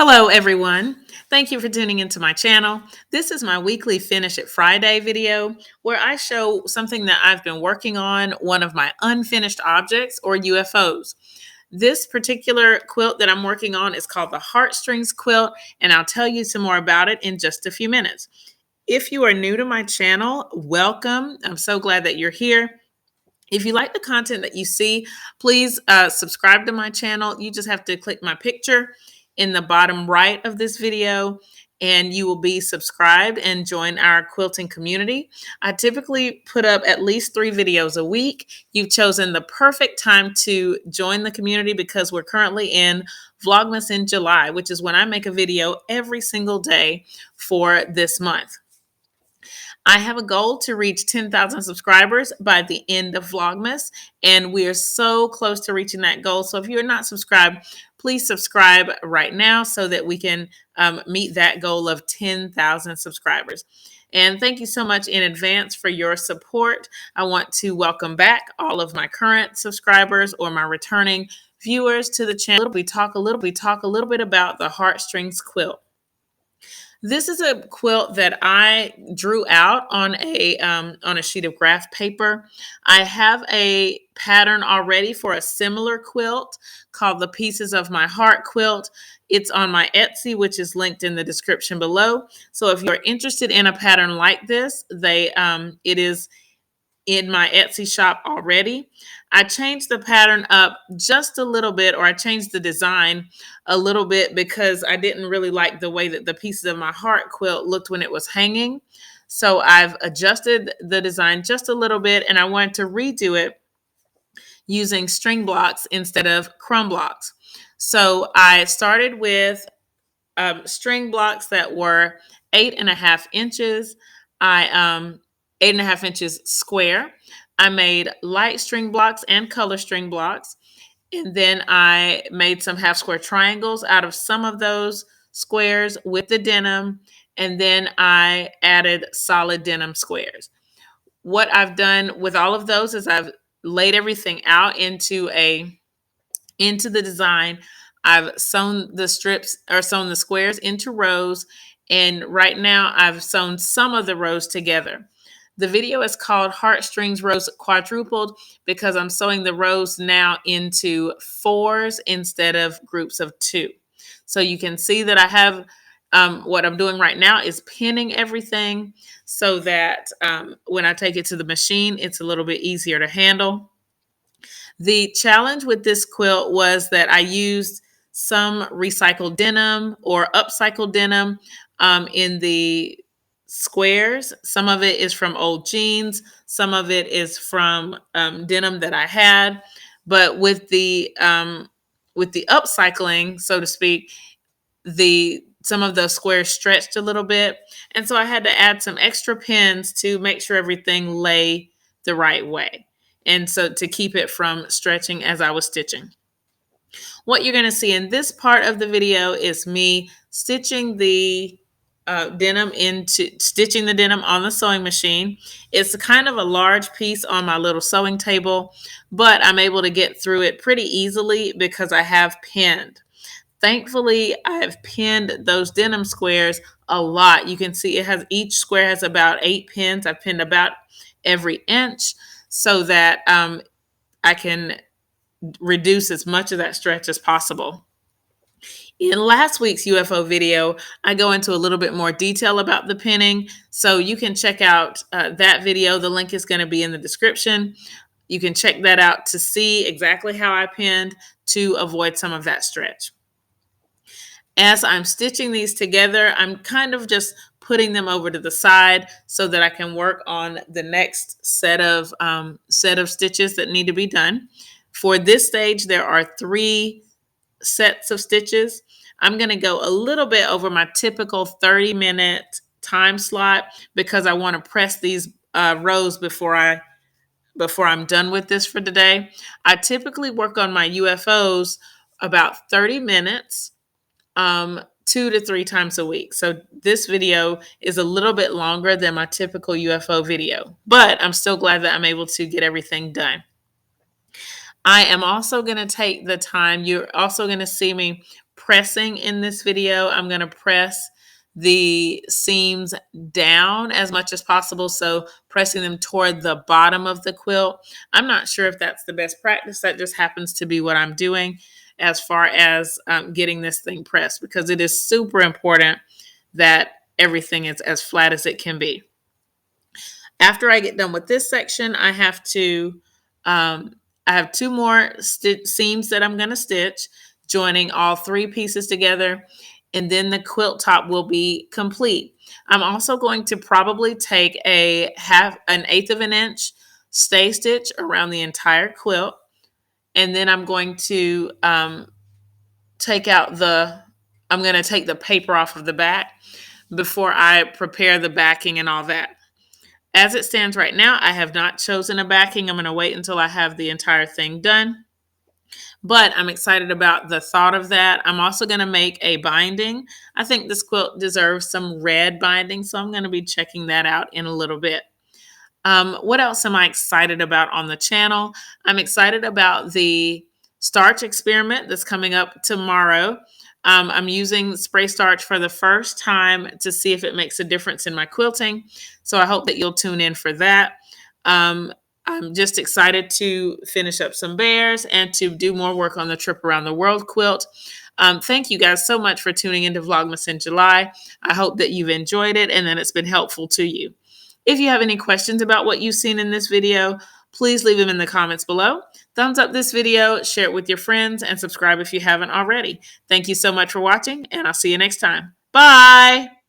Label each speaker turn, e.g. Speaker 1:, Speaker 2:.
Speaker 1: Hello, everyone. Thank you for tuning into my channel. This is my weekly Finish It Friday video where I show something that I've been working on, one of my unfinished objects or UFOs. This particular quilt that I'm working on is called the Heartstrings quilt, and I'll tell you some more about it in just a few minutes. If you are new to my channel, welcome. I'm so glad that you're here. If you like the content that you see, please subscribe to my channel. You just have to click my picture in the bottom right of this video and you will be subscribed and join our quilting community. I typically put up at least 3 videos a week. You've chosen the perfect time to join the community because we're currently in Vlogmas in July, which is when I make a video every single day for this month. I have a goal to reach 10,000 subscribers by the end of Vlogmas, and we are so close to reaching that goal. So if you're not subscribed, please subscribe right now so that we can meet that goal of 10,000 subscribers. And thank you so much in advance for your support. I want to welcome back all of my current subscribers or my returning viewers to the channel. We talk a little bit about the Heartstrings quilt. This is a quilt that I drew out on a sheet of graph paper. I have a pattern already for a similar quilt called the Pieces of My Heart quilt. It's on my Etsy, which is linked in the description below. So if you're interested in a pattern like this, it is in my Etsy shop already. I changed the pattern up just a little bit, or I changed the design a little bit because I didn't really like the way that the Pieces of My Heart quilt looked when it was hanging. So I've adjusted the design just a little bit, and I wanted to redo it using string blocks instead of crumb blocks. So I started with string blocks that were 8.5 inches. I 8.5 inches square. I made light string blocks and color string blocks. And then I made some half square triangles out of some of those squares with the denim. And then I added solid denim squares. What I've done with all of those is I've laid everything out into the design. I've sewn the strips or sewn the squares into rows. And right now I've sewn some of the rows together. The video is called Heartstrings Rows Quadrupled because I'm sewing the rows now into 4s instead of groups of 2. So you can see that I have what I'm doing right now is pinning everything so that when I take it to the machine, it's a little bit easier to handle. The challenge with this quilt was that I used some recycled denim or upcycled denim in the squares. Some of it is from old jeans. Some of it is from denim that I had. But with the upcycling, so to speak, some of the squares stretched a little bit. And so I had to add some extra pins to make sure everything lay the right way. And so to keep it from stretching as I was stitching. What you're going to see in this part of the video is me stitching the stitching the denim on the sewing machine. It's kind of a large piece on my little sewing table, but I'm able to get through it pretty easily because I have pinned. Thankfully, I have pinned those denim squares a lot. You can see each square has about 8 pins. I've pinned about every inch so that I can reduce as much of that stretch as possible. In last week's UFO video, I go into a little bit more detail about the pinning, so you can check out that video. The link is going to be in the description. You can check that out to see exactly how I pinned to avoid some of that stretch. As I'm stitching these together, I'm kind of just putting them over to the side so that I can work on the next set of stitches that need to be done. For this stage, there are 3 sets of stitches. I'm going to go a little bit over my typical 30-minute time slot because I want to press these rows before I'm done with this for today. I typically work on my UFOs about 30 minutes, 2 to 3 times a week. So this video is a little bit longer than my typical UFO video, but I'm still glad that I'm able to get everything done. I am also going to take the time. You're also going to see me pressing in this video. I'm going to press the seams down as much as possible, so pressing them toward the bottom of the quilt. I'm not sure if that's the best practice. That just happens to be what I'm doing as far as getting this thing pressed, because it is super important that everything is as flat as it can be. After I get done with this section, I have to, I have two more seams that I'm going to stitch, joining all three pieces together, and then the quilt top will be complete. I'm also going to probably take an eighth of an inch stay stitch around the entire quilt, and then I'm going to take the paper off of the back before I prepare the backing and all that. As it stands right now, I have not chosen a backing. I'm going to wait until I have the entire thing done. But I'm excited about the thought of that. I'm also going to make a binding. I think this quilt deserves some red binding, so I'm going to be checking that out in a little bit. What else am I excited about on the channel? I'm excited about the starch experiment that's coming up tomorrow. I'm using spray starch for the first time to see if it makes a difference in my quilting. So I hope that you'll tune in for that. I'm just excited to finish up some bears and to do more work on the Trip Around the World quilt. Thank you guys so much for tuning into Vlogmas in July. I hope that you've enjoyed it and that it's been helpful to you. If you have any questions about what you've seen in this video, please leave them in the comments below. Thumbs up this video, share it with your friends, and subscribe if you haven't already. Thank you so much for watching, and I'll see you next time. Bye!